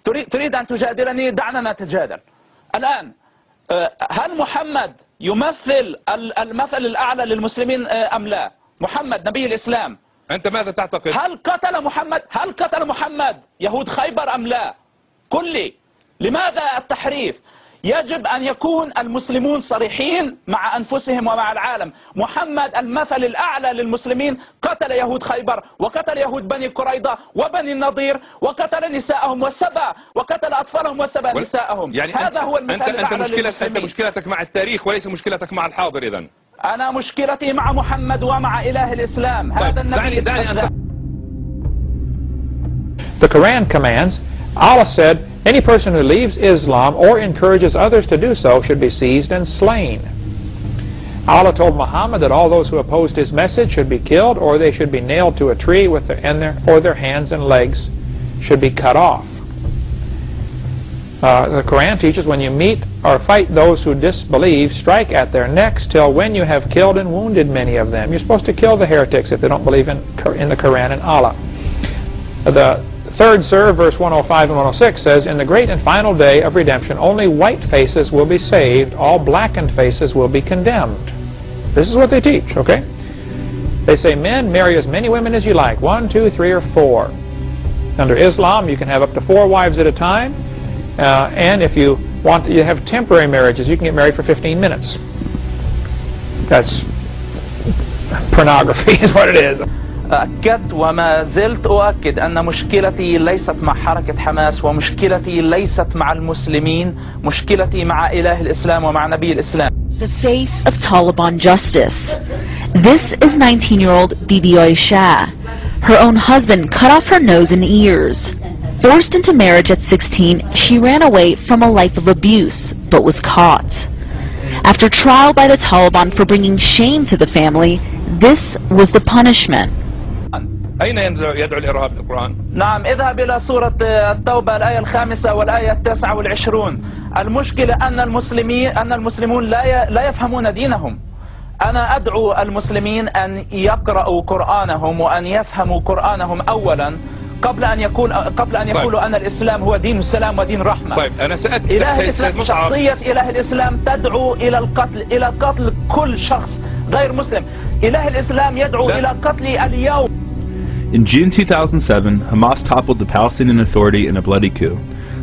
تريد أن تجادلني؟ دعنا نتجادل الآن. هل محمد يمثل المثل الأعلى للمسلمين أم لا؟ محمد نبي الإسلام، أنت ماذا تعتقد؟ هل قتل محمد يهود خيبر أم لا؟ قل لي لماذا التحريف؟ يجب أن يكون المسلمون صريحين مع أنفسهم ومع العالم. محمد المثل الأعلى للمسلمين قتل يهود خيبر، وقتل يهود بني قريظة وبني النضير، وقتل نساءهم وسبى، وقتل أطفالهم وسبى نساءهم. يعني هذا هو المثل الأعلى للمسلمين. أنت مشكلتك مع التاريخ وليس مشكلتك مع الحاضر إذن. أنا مشكلتي مع محمد ومع إله الإسلام. هذا النبي. The Quran commands, Allah said, any person who leaves Islam or encourages others to do so should be seized and slain. Allah told Muhammad that all those who opposed his message should be killed, or they should be nailed to a tree with their hands and legs should be cut off. The Quran teaches when you meet or fight those who disbelieve, strike at their necks till when you have killed and wounded many of them. You're supposed to kill the heretics if they don't believe in the Quran and Allah. The third surah, verse 105 and 106 says, in the great and final day of redemption, only white faces will be saved, all blackened faces will be condemned. This is what they teach, okay? They say, men, marry as many women as you like, 1, 2, 3, or 4. Under Islam, you can have up to 4 wives at a time, and if you want to have temporary marriages, you can get married for 15 minutes. That's pornography is what it is. أكدت وما زلت أؤكد أن مشكلتي ليست مع حركة حماس، ومشكلتي ليست مع المسلمين، مشكلتي مع إله الإسلام ومع نبي الإسلام. The face of Taliban justice. This is 19-year-old Bibi Aisha. Her own husband cut off her nose and ears. Forced into marriage at 16, she ran away from a life of abuse, but was caught. After trial by the Taliban for bringing shame to the family, this was the punishment. أين يدعو الإرهاب القرآن؟ نعم، اذهب إلى سورة التوبة الآية 5 والآية 29. المشكلة أن المسلمون لا يفهمون دينهم. أنا أدعو المسلمين أن يقرأوا قرآنهم وأن يفهموا قرآنهم أولا قبل أن يقولوا أن الإسلام هو دين السلام ودين الرحمة. طيب أنا سأتي. إله الإسلام، شخصية إله الإسلام تدعو إلى قتل كل شخص غير مسلم. إله الإسلام يدعو إلى قتل اليوم. In June 2007, Hamas toppled the Palestinian Authority in a bloody coup.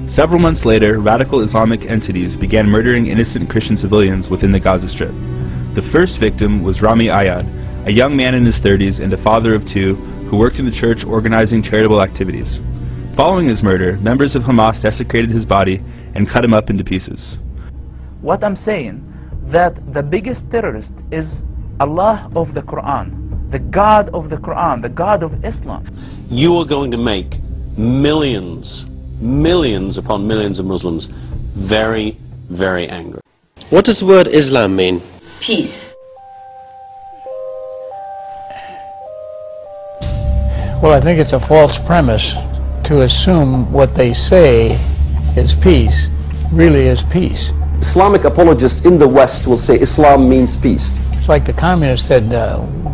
Several months later, radical Islamic entities began murdering innocent Christian civilians within the Gaza Strip. The first victim was Rami Ayad, a young man in his 30s and a father of 2 who worked in the church organizing charitable activities. Following his murder, members of Hamas desecrated his body and cut him up into pieces. What I'm saying, that the biggest terrorist is Allah of the Quran, the God of the Quran, the God of Islam. You are going to make millions upon millions of Muslims very, very angry. What does the word Islam mean? Peace. Well, I think it's a false premise to assume what they say is peace really is peace. Islamic apologists in the West will say Islam means peace. It's like the communists said,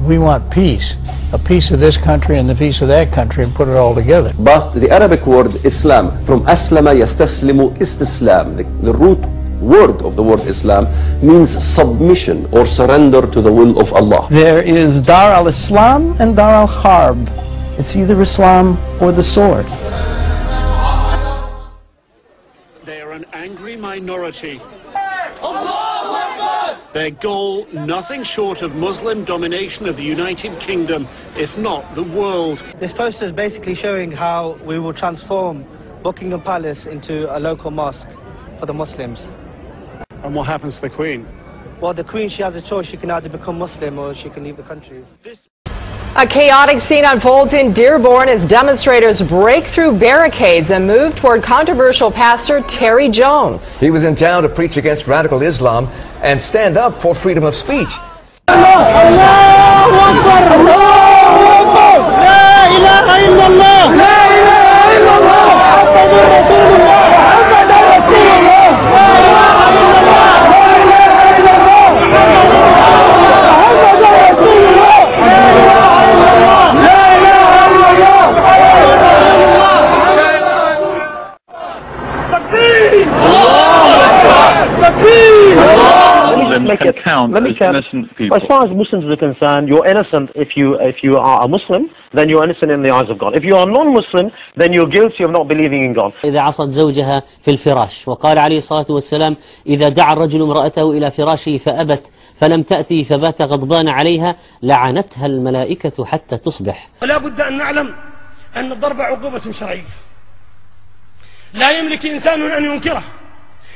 we want peace, a piece of this country and the piece of that country, and put it all together. But the Arabic word Islam, from aslama yastaslimu istislam, the root word of the word Islam means submission or surrender to the will of Allah. There is Dar al-Islam and Dar al-Harb. It's either Islam or the sword. They are an angry minority. Their goal, nothing short of Muslim domination of the United Kingdom, if not the world. This poster is basically showing how we will transform Buckingham Palace into a local mosque for the Muslims. And what happens to the Queen? Well, the Queen, she has a choice. She can either become Muslim or she can leave the country. A chaotic scene unfolds in Dearborn as demonstrators break through barricades and move toward controversial pastor Terry Jones. He was in town to preach against radical Islam and stand up for freedom of speech. count as innocent people. As far as Muslims are concerned, you're innocent if you are a Muslim, then you're innocent in the eyes of God. If you are non-Muslim, then you're guilty of not believing in God. إذا عصت زوجها في الفراش، وقال عليه الصلاة والسلام: إذا دعا الرجل امرأته إلى فراشه فأبت فلم تأتي فبات غضبان عليها لعنتها الملائكة حتى تصبح. ولا بد أن نعلم أن الضرب عقوبة شرعية لا يملك إنسان أن ينكره،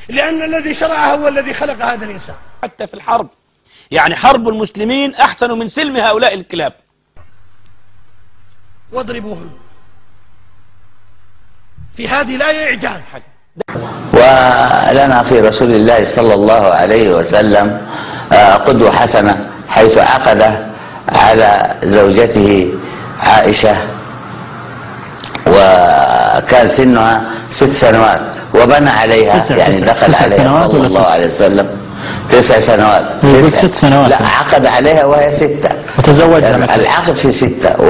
لأن الذي شرعها هو الذي خلق هذا الإنسان. حتى في الحرب، يعني حرب المسلمين أحسن من سلم هؤلاء الكلاب. واضربوهم. في هذه الآية إعجاز. ولنا في رسول الله صلى الله عليه وسلم قدوة حسنة، حيث عقد على زوجته عائشة وكان سنها 6 سنوات وبنى عليها، يعني دخل عليها صلى الله عليه وسلم 9 سنوات. 6 سنوات. لا، عقد عليها وهي 6 وتزوجها. يعني العقد في 6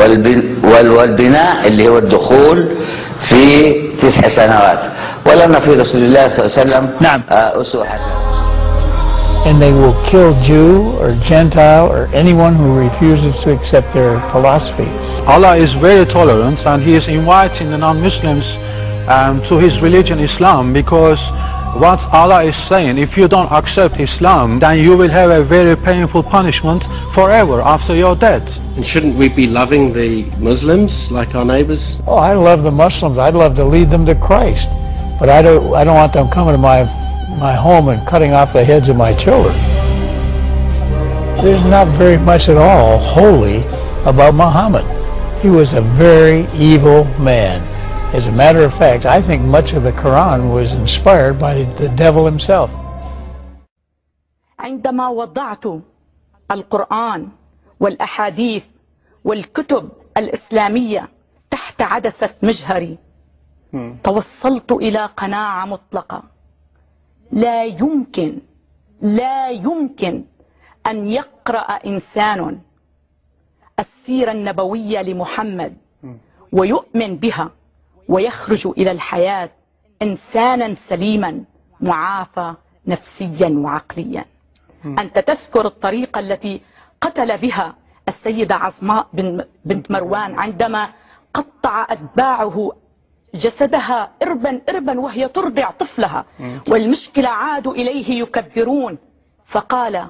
والبناء اللي هو الدخول في 9 سنوات. ولنا في رسول الله صلى الله عليه وسلم نعم أسوة حسنة. And they will kill Jew or Gentile or anyone who refuses to accept their philosophy. Allah is very tolerant, and He is inviting the non-Muslims to His religion, Islam, because what Allah is saying, if you don't accept Islam, then you will have a very painful punishment forever after your death. And shouldn't we be loving the Muslims like our neighbors? Oh, I love the Muslims. I'd love to lead them to Christ, but I don't want them coming to my home and cutting off the heads of my children. There's not very much at all holy about Muhammad. He was a very evil man. As a matter of fact, I think much of the Quran was inspired by the devil himself. عندما وضعت القرآن والأحاديث والكتب الإسلامية تحت عدسة مجهري، توصلت إلى قناعة مطلقة: لا يمكن أن يقرأ إنسان السيرة النبوية لمحمد ويؤمن بها ويخرج إلى الحياة إنسانا سليما معافى نفسيا وعقليا. أنت تذكر الطريقة التي قتل بها السيدة عظماء بنت مروان عندما قطع أتباعه جسدها إربا وهي ترضع طفلها، والمشكلة عادوا إليه يكبرون فقال: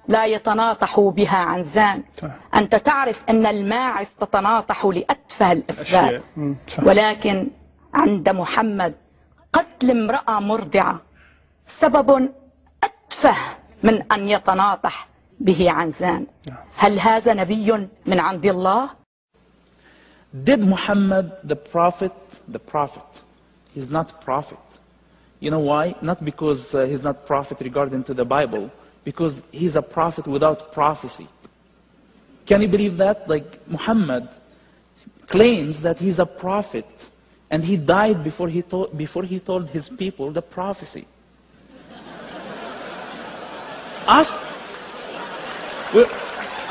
لا يتناطحوا بها عنزان. أنت تعرف أن الماعز تتناطح لأتفه الأسباب، ولكن عند محمد قتل امرأة مرضعة سبب أتفه من أن يتناطح به عنزان. هل هذا نبي من عند الله؟ Did Muhammad the prophet? He's not prophet. You know why? Not because he's not prophet regarding to the Bible, because he's a prophet without prophecy. Can you believe that? Like, Muhammad claims that he's a prophet, and he died before he told his people the prophecy. Ask.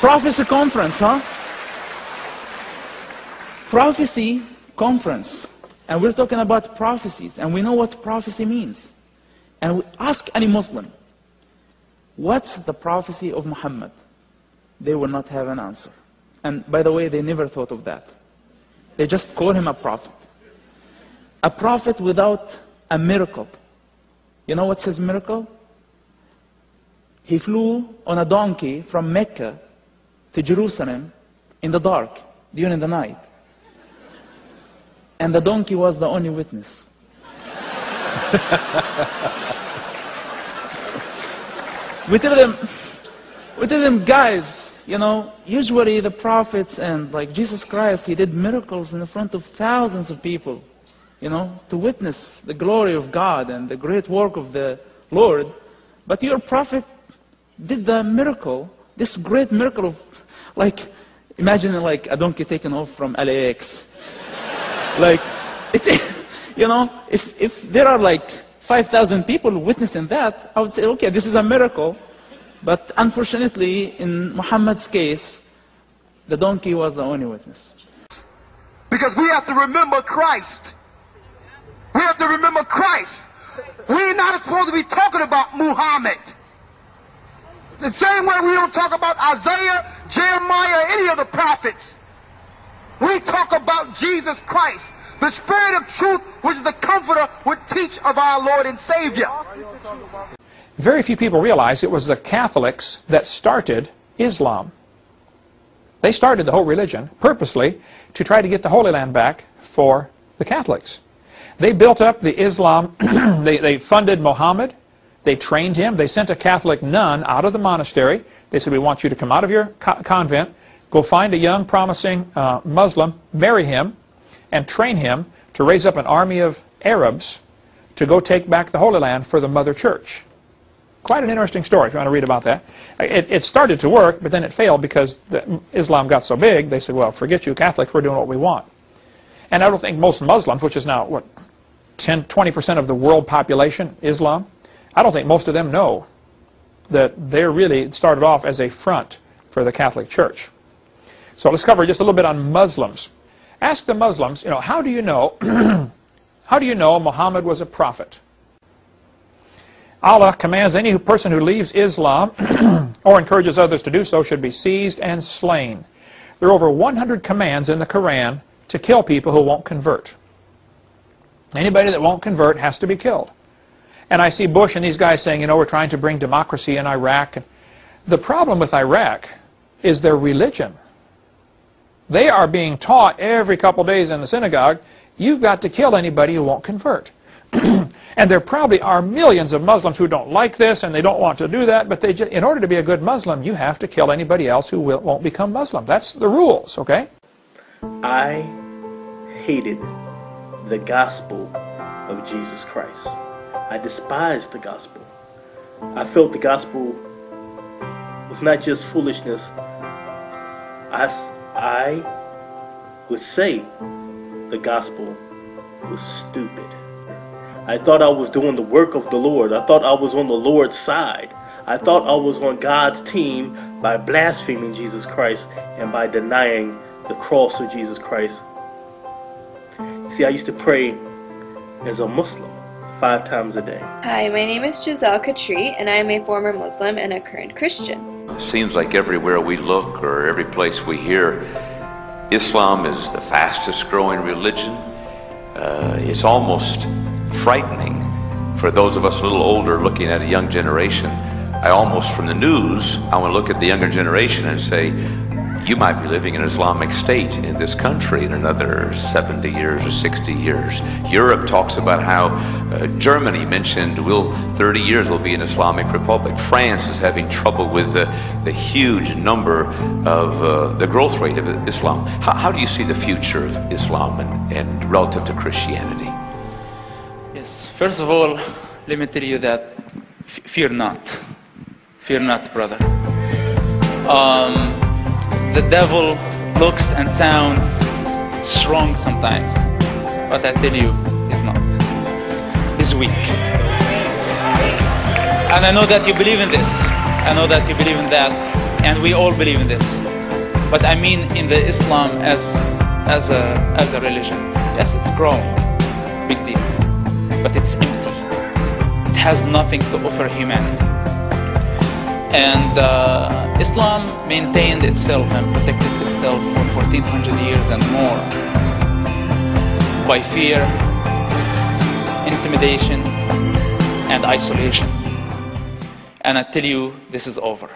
Prophecy conference, huh? Prophecy conference. And we're talking about prophecies, and we know what prophecy means. And we ask any Muslim, what's the prophecy of Muhammad? They will not have an answer. And by the way, they never thought of that. They just call him a prophet. A prophet without a miracle. You know what's his miracle? He flew on a donkey from Mecca to Jerusalem in the dark, during the night. And the donkey was the only witness. We tell them, guys, you know, usually the prophets and like Jesus Christ, he did miracles in the front of thousands of people, you know, to witness the glory of God and the great work of the Lord. But your prophet did the miracle, this great miracle of, like, imagine like a donkey taken off from LAX. Like, you know, if there are like 5,000 people witnessing that, I would say, okay, this is a miracle. But unfortunately, in Muhammad's case, the donkey was the only witness. Because we have to remember Christ. We have to remember Christ. We're not supposed to be talking about Muhammad. The same way we don't talk about Isaiah, Jeremiah, or any of the prophets. We talk about Jesus Christ. The Spirit of truth, which is the Comforter, would teach of our Lord and Savior. Very few people realize it was the Catholics that started Islam. They started the whole religion purposely to try to get the Holy Land back for the Catholics. They built up the Islam, they funded Muhammad, they trained him, they sent a Catholic nun out of the monastery. They said, we want you to come out of your convent, go find a young promising Muslim, marry him, and train him to raise up an army of Arabs to go take back the Holy Land for the Mother Church. Quite an interesting story if you want to read about that. It started to work, but then it failed because Islam got so big, they said, well, forget you Catholics, we're doing what we want. And I don't think most Muslims, which is now, what, 10–20% of the world population, Islam, I don't think most of them know that they really started off as a front for the Catholic Church. So let's cover just a little bit on Muslims. Ask the Muslims, how do you know, how do you know Muhammad was a prophet? Allah commands any person who leaves Islam or encourages others to do so should be seized and slain. There are over 100 commands in the Quran to kill people who won't convert. Anybody that won't convert has to be killed. And I see Bush and these guys saying, we're trying to bring democracy in Iraq. The problem with Iraq is their religion. They are being taught every couple days in the synagogue, you've got to kill anybody who won't convert. And there probably are millions of Muslims who don't like this and they don't want to do that, but in order to be a good Muslim, you have to kill anybody else who won't become Muslim. That's the rules, okay? I hated the gospel of Jesus Christ. I despised the gospel. I felt the gospel was not just foolishness. I would say the gospel was stupid. I thought I was doing the work of the Lord. I thought I was on the Lord's side. I thought I was on God's team by blaspheming Jesus Christ and by denying the cross of Jesus Christ. See, I used to pray as a Muslim 5 times a day. Hi, my name is Giselle Katri, and I am a former Muslim and a current Christian. It seems like everywhere we look or every place we hear, Islam is the fastest growing religion. It's almost frightening for those of us a little older looking at a young generation. I almost, from the news, I want to look at the younger generation and say, you might be living in an Islamic state in this country in another 70 years or 60 years. Europe talks about how Germany mentioned 30 years will be an Islamic republic. France is having trouble with the huge number of the growth rate of Islam. How do you see the future of Islam and relative to Christianity? Yes, first of all, let me tell you that fear not. Fear not, brother. The devil looks and sounds strong sometimes, but I tell you, he's not. He's weak. And I know that you believe in this. I know that you believe in that, and we all believe in this. But I mean in the Islam as a religion. Yes, it's growing, big deal, but it's empty. It has nothing to offer humanity. And Islam maintained itself and protected itself for 1400 years and more by fear, intimidation, and isolation. And I tell you, this is over.